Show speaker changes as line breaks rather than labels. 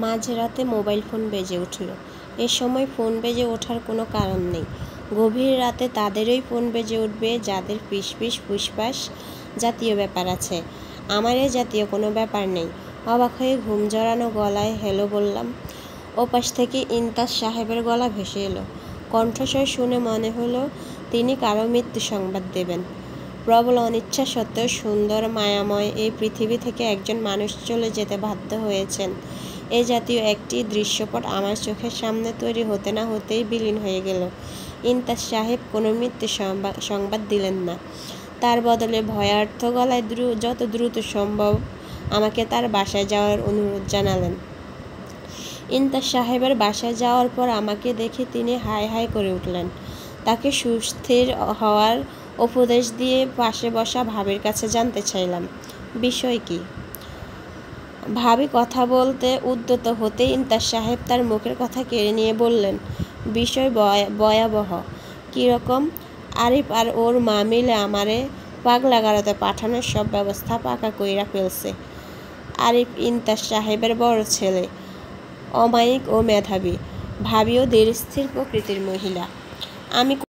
মাঝরাতে mobile phone বেজে উঠল। এ সময় ফোন বেজে ওঠার কোনো কারণ নেই। গভীর রাতে তাদেরই ফোন বেজে উঠবে যাদের ফিসফিস ফুসফাস জাতীয় ব্যাপার আছে। আমার এ জাতীয় কোনো ব্যাপার নেই। অবাক হয়ে ঘুম জড়ানো গলায় হ্যালো বললাম। ওপাশ থেকে ইমতাজ সাহেবের গলা ভেসে এলো। কণ্ঠস্বর শুনে মনে হলো তিনি কারো মৃত্যু সংবাদ দেবেন। প্রবল অনিচ্ছা সত্ত্বেও সুন্দর মায়াময় এই পৃথিবী থেকে একজন মানুষ চলে যেতে বাধ্য হয়েছেন। এ জাতীয় একটি দৃশ্যপট আমার চোখের সামনে তৈরি হতে না হতেই বিলীন হয়ে গেল। ইমতাজ সাহেব কোনো মৃত্যু সংবাদ দিলেন না। তার বদলে ভয়ার্থ গলায় যত দ্রুত সম্ভব আমাকে তার বাসায় যাওয়ার অনুরোধ জানালেন। ইমতাজ সাহেবের বাসায় যাওয়ার পর আমাকে দেখে তিনি হাই হাই করে উঠলেন। তাকে সুস্থির হওয়ার উপদেশ দিয়ে পাশে বসা ভাবির কাছে জানতে চাইলাম, বিষয় কি? ভাবি কথা বলতে উদ্যত হতেই ইমতাজ সাহেব তার মুখের কথা কেড়ে নিয়ে বললেন, বিষয় ভয়াবহ। কীরকম? আরিফ আর ওর মা মিলে আমারে পাগলাগারদে পাঠানোর সব ব্যবস্থা পাকা কইরা ফেলছে। আরিফ ইমতাজ সাহেবের বড় ছেলে, অমায়িক ও মেধাবী। ভাবিও ধীরস্থির প্রকৃতির মহিলা। আমি